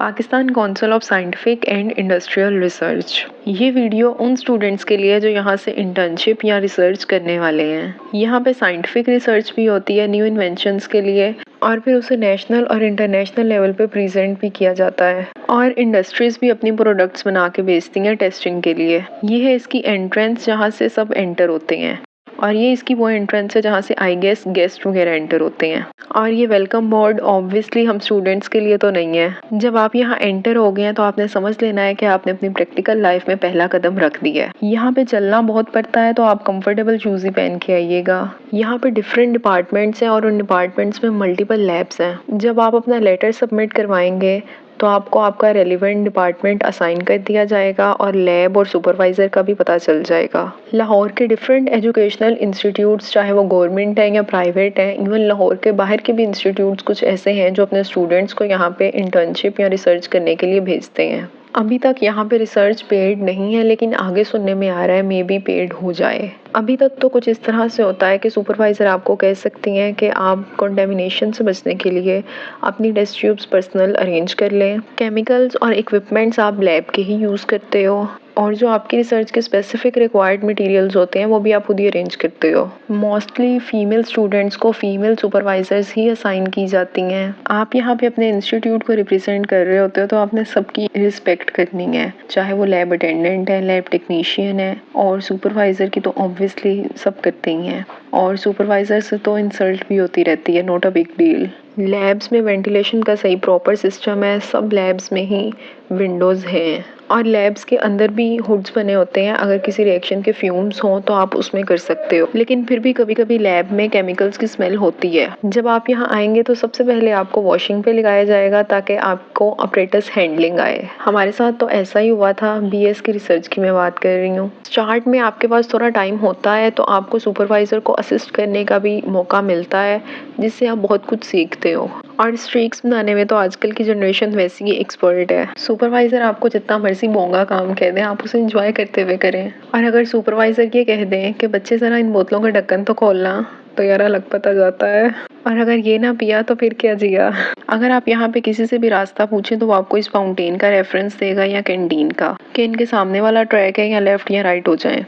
Pakistan council of scientific and industrial research. ये video उन students के लिए जो यहाँ से इंटर्नशिप या रिसर्च करने वाले हैं। यहाँ पे साइंटिफिक रिसर्च भी होती है न्यू इन्वेंशंस के लिए, और फिर उसे नेशनल और इंटरनेशनल लेवल पे प्रेजेंट भी किया जाता है। और इंडस्ट्रीज भी अपनी प्रोडक्ट्स बना के बेचती हैं टेस्टिंग के लिए। ये है इसकी एंट्रेंस जहाँ से सब एंटर होते हैं, और ये इसकी वो एंट्रेंस है जहाँ से आई गेस गेस्ट वगैरह एंटर होते हैं। और ये वेलकम बोर्ड ऑब्वियसली हम स्टूडेंट्स के लिए तो नहीं है। जब आप यहाँ एंटर हो गए हैं तो आपने समझ लेना है कि आपने अपनी प्रैक्टिकल लाइफ में पहला कदम रख दिया है। यहाँ पे चलना बहुत पड़ता है, तो आप कंफर्टेबल शूज ही पहन के आइएगा। यहाँ पे डिफरेंट डिपार्टमेंट्स हैं और उन डिपार्टमेंट्स में मल्टीपल लैब्स हैं। जब आप अपना लेटर सबमिट करवाएंगे तो आपको आपका रेलिवेंट डिपार्टमेंट असाइन कर दिया जाएगा और लैब और सुपरवाइज़र का भी पता चल जाएगा। लाहौर के डिफरेंट एजुकेशनल इंस्टीट्यूट्स, चाहे वो गवर्नमेंट है या प्राइवेट है, इवन लाहौर के बाहर के भी इंस्टीट्यूट्स कुछ ऐसे हैं जो अपने स्टूडेंट्स को यहाँ पे इंटर्नशिप या रिसर्च करने के लिए भेजते हैं। अभी तक यहाँ पे रिसर्च पेड नहीं है, लेकिन आगे सुनने में आ रहा है मे बी पेड हो जाए। अभी तक तो कुछ इस तरह से होता है कि सुपरवाइज़र आपको कह सकती हैं कि आप कंटेमिनेशन से बचने के लिए अपनी टेस्ट ट्यूब्स पर्सनल अरेंज कर लें। केमिकल्स और इक्विपमेंट्स आप लैब के ही यूज़ करते हो, और जो आपकी रिसर्च के स्पेसिफिक रिक्वायर्ड मटेरियल्स होते हैं वो भी आप खुद ही अरेंज करते हो। मोस्टली फीमेल स्टूडेंट्स को फीमेल सुपरवाइजर्स ही असाइन की जाती हैं। आप यहाँ पे अपने इंस्टीट्यूट को रिप्रेजेंट कर रहे होते हो, तो आपने सबकी रिस्पेक्ट करनी है, चाहे वो लैब अटेंडेंट है, लैब टेक्नीशियन है, और सुपरवाइज़र की तो ऑब्वियसली सब करते ही हैं। और सुपरवाइज़र से तो इंसल्ट भी होती रहती है, not a big deal. Labs में वेंटिलेशन का सही प्रॉपर सिस्टम है, सब लैब्स में ही विंडोज़ हैं, और लैब्स के अंदर भी हुड्स बने होते हैं। अगर किसी रिएक्शन के फ्यूम्स हों तो आप उसमें कर सकते हो, लेकिन फिर भी कभी कभी लैब में केमिकल्स की स्मेल होती है। जब आप यहाँ आएंगे तो सबसे पहले आपको वॉशिंग पे लगाया जाएगा ताकि आपको ऑपरेटर्स हैंडलिंग आए। हमारे साथ तो ऐसा ही हुआ था। बीएस की रिसर्च की मैं बात कर रही हूँ। स्टार्ट में आपके पास थोड़ा टाइम होता है, तो आपको सुपरवाइज़र को असिस्ट करने का भी मौका मिलता है, जिससे आप बहुत कुछ सीखते हो। और स्ट्रीक्स बनाने में तो आजकल की जनरेशन वैसी ही एक्सपर्ट है। सुपरवाइज़र आपको जितना मर्जी बोंगा काम कह दें, आप उसे एंजॉय करते हुए करें। और अगर सुपरवाइज़र ये कह दें कि बच्चे ज़रा इन बोतलों का ढक्कन तो खोलना, तो यार अलग पता जाता है। और अगर ये ना पिया तो फिर क्या जिया। अगर आप यहाँ पे किसी से भी रास्ता पूछें तो वो आपको इस फाउंटेन का रेफरेंस देगा या कैंटीन का, कि इनके सामने वाला ट्रैक है या लेफ्ट या राइट हो जाए।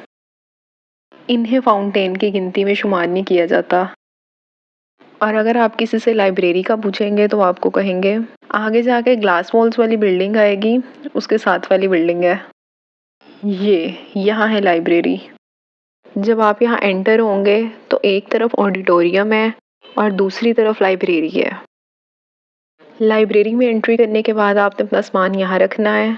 इन्हें फाउंटेन की गिनती में शुमार नहीं किया जाता। और अगर आप किसी से लाइब्रेरी का पूछेंगे तो आपको कहेंगे आगे जाके ग्लास वॉल्स वाली बिल्डिंग आएगी, उसके साथ वाली बिल्डिंग है ये, यहाँ है लाइब्रेरी। जब आप यहाँ एंटर होंगे तो एक तरफ ऑडिटोरियम है और दूसरी तरफ लाइब्रेरी है। लाइब्रेरी में एंट्री करने के बाद आपने अपना सामान यहाँ रखना है।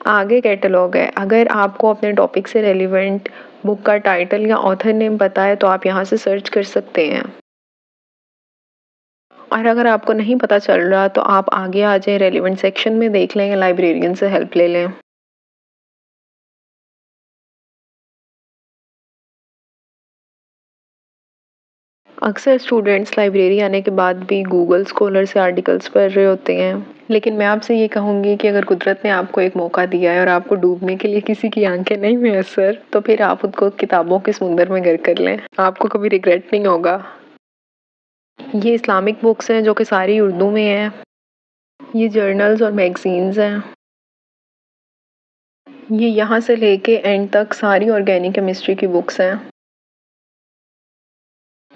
आगे कैटलॉग है। अगर आपको अपने टॉपिक से रेलिवेंट बुक का टाइटल या ऑथर नेम पता है तो आप यहाँ से सर्च कर सकते हैं। और अगर आपको नहीं पता चल रहा तो आप आगे आ जाए, रेलिवेंट सेक्शन में देख लें या लाइब्रेरियन से हेल्प ले लें। अक्सर स्टूडेंट्स लाइब्रेरी आने के बाद भी गूगल स्कॉलर से आर्टिकल्स पढ़ रहे होते हैं, लेकिन मैं आपसे ये कहूँगी कि अगर कुदरत ने आपको एक मौका दिया है और आपको डूबने के लिए किसी की आंखें नहीं मैसर, तो फिर आप खुद को किताबों के समुंदर में गिर कर लें, आपको कभी रिग्रेट नहीं होगा। ये इस्लामिक बुक्स हैं जो कि सारी उर्दू में हैं। ये जर्नल्स और मैगजीन्स हैं। ये यहाँ से लेके एंड तक सारी ऑर्गेनिक केमिस्ट्री की बुक्स हैं।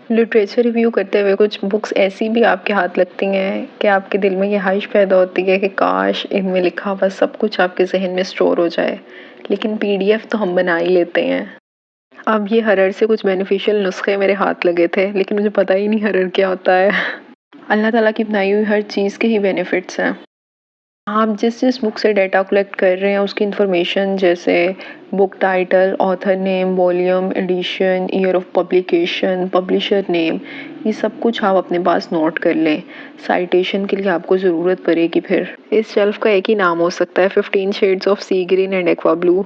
लिटरेचर रिव्यू करते हुए कुछ बुक्स ऐसी भी आपके हाथ लगती हैं कि आपके दिल में ये ख्वाहिश पैदा होती है कि काश इनमें लिखा हुआ सब कुछ आपके जहन में स्टोर हो जाए, लेकिन पीडीएफ तो हम बना ही लेते हैं। अब ये हरर से कुछ बेनिफिशियल नुस्खे मेरे हाथ लगे थे, लेकिन मुझे पता ही नहीं हरर क्या होता है। अल्लाह ताला की बनाई हुई हर चीज़ के ही बेनिफिट्स हैं। आप जिस जिस बुक से डाटा कलेक्ट कर रहे हैं उसकी इन्फॉर्मेशन, जैसे book title, author name, volume, edition, year of publication, publisher name, ये सब कुछ आप अपने पास नोट कर लें। साइटेशन के लिए आपको ज़रूरत पड़ेगी। फिर इस शेल्फ का एक ही नाम हो सकता है, 15 shades of sea green and aqua blue.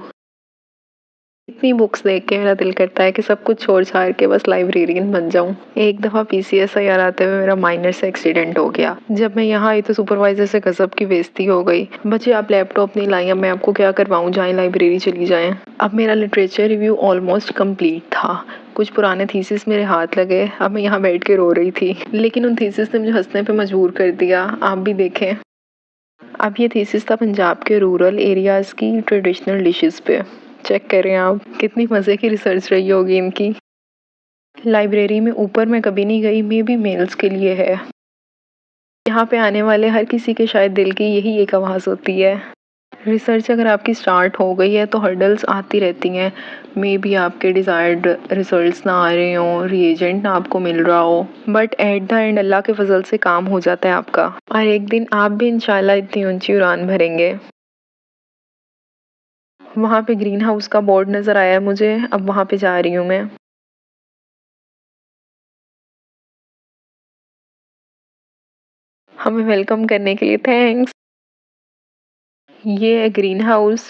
इतनी बुक्स देख के मेरा दिल करता है कि सब कुछ छोड़ छाड़ के बस लाइब्रेरियन बन जाऊं। एक दफ़ा पीसीएसआईआर आते हुए मेरा माइनर से एक्सीडेंट हो गया। जब मैं यहाँ आई तो सुपरवाइजर से गजब की बेइज्जती हो गई। बच्चे आप लैपटॉप नहीं लाई, अब मैं आपको क्या करवाऊँ, जाएं लाइब्रेरी चली जाएं। अब मेरा लिटरेचर रिव्यू ऑलमोस्ट कंप्लीट था। कुछ पुराने थीसिस मेरे हाथ लगे। अब मैं यहाँ बैठ के रो रही थी, लेकिन उन थीसिस ने मुझे हंसने पे मजबूर कर दिया। आप भी देखें। अब ये थीसिस था पंजाब के रूरल एरियाज़ की ट्रेडिशनल डिशेस पे। चेक करें आप, कितनी मज़े की रिसर्च रही होगी इनकी। लाइब्रेरी में ऊपर मैं कभी नहीं गई, मे बी मेल्स के लिए है। यहाँ पे आने वाले हर किसी के शायद दिल की यही एक आवाज़ होती है। रिसर्च अगर आपकी स्टार्ट हो गई है तो हर्डल्स आती रहती हैं। मे बी आपके डिज़ायर्ड रिजल्ट्स ना आ रहे हों, रिएजेंट ना आपको मिल रहा हो, बट एट द एंड अल्लाह के फजल से काम हो जाता है आपका, और एक दिन आप भी इंशाल्लाह इतनी ऊंची उड़ान भरेंगे। वहाँ पे ग्रीन हाउस का बोर्ड नज़र आया मुझे, अब वहाँ पे जा रही हूँ मैं। हमें वेलकम करने के लिए थैंक्स। ये है ग्रीन हाउस।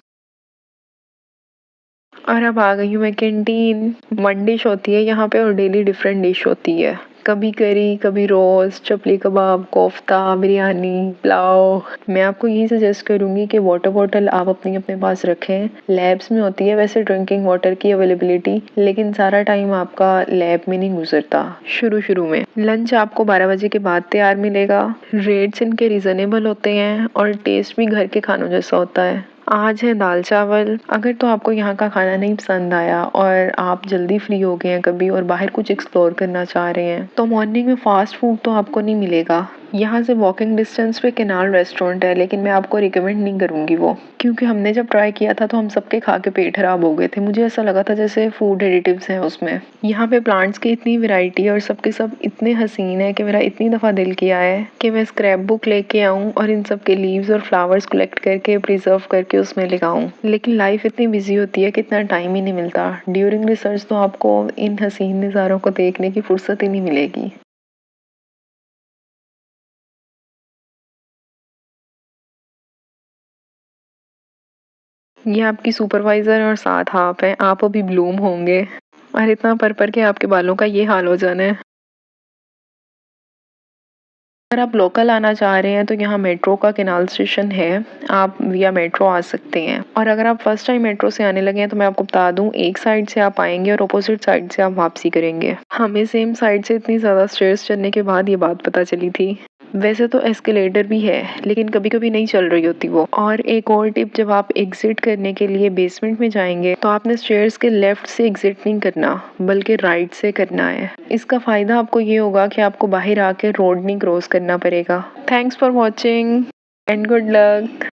और अब आ गई हूँ मैं कैंटीन। वन डिश होती है यहाँ पे और डेली डिफरेंट डिश होती है। कभी करी, कभी रोस्ट, चपली कबाब, कोफ्ता, बिरयानी, पुलाव। मैं आपको यही सजेस्ट करूँगी कि वाटर बॉटल आप अपनी अपने पास रखें। लैब्स में होती है वैसे ड्रिंकिंग वाटर की अवेलेबिलिटी, लेकिन सारा टाइम आपका लैब में नहीं गुजरता शुरू शुरू में। लंच आपको 12 बजे के बाद तैयार मिलेगा। रेट्स इनके रिजनेबल होते हैं और टेस्ट भी घर के खानों जैसा होता है। आज है दाल चावल। अगर तो आपको यहाँ का खाना नहीं पसंद आया और आप जल्दी फ्री हो गए हैं कभी और बाहर कुछ एक्सप्लोर करना चाह रहे हैं तो मॉर्निंग में फास्ट फूड तो आपको नहीं मिलेगा। यहाँ से वॉकिंग डिस्टेंस पे केनाल रेस्टोरेंट है, लेकिन मैं आपको रिकमेंड नहीं करूँगी वो, क्योंकि हमने जब ट्राई किया था तो हम सबके खा के पेट खराब हो गए थे। मुझे ऐसा लगा था जैसे फूड एडिटिव्स हैं उसमें। यहाँ पे प्लांट्स की इतनी वैरायटी है और सबके सब इतने हसीन है कि मेरा इतनी दफ़ा दिल किया है कि मैं स्क्रैप बुक लेके आऊँ और इन सब के लीव्स और फ्लावर्स कलेक्ट करके प्रिजर्व करके उसमें लगाऊँ। लेकिन लाइफ इतनी बिजी होती है कि इतना टाइम ही नहीं मिलता। ड्यूरिंग रिसर्च तो आपको इन हसीन नज़ारों को देखने की फुर्सत ही नहीं मिलेगी। ये आपकी सुपरवाइजर और साथ आप हैं, आप अभी ब्लूम होंगे और इतना पर के आपके बालों का ये हाल हो जाना है। अगर आप लोकल आना चाह रहे हैं तो यहाँ मेट्रो का केनाल स्टेशन है, आप विया मेट्रो आ सकते हैं। और अगर आप फर्स्ट टाइम मेट्रो से आने लगे हैं तो मैं आपको बता दूं, एक साइड से आप आएंगे और अपोजिट साइड से आप वापसी करेंगे। हमें सेम साइड से इतनी ज़्यादा स्टेयर्स चढ़ने के बाद ये बात पता चली थी। वैसे तो एस्केलेटर भी है, लेकिन कभी कभी नहीं चल रही होती वो। और एक और टिप, जब आप एग्जिट करने के लिए बेसमेंट में जाएंगे तो आपने स्टेयर्स के लेफ्ट से एग्जिट नहीं करना बल्कि राइट से करना है। इसका फायदा आपको ये होगा कि आपको बाहर आके रोड नहीं क्रॉस करना पड़ेगा। Thanks for watching and good luck.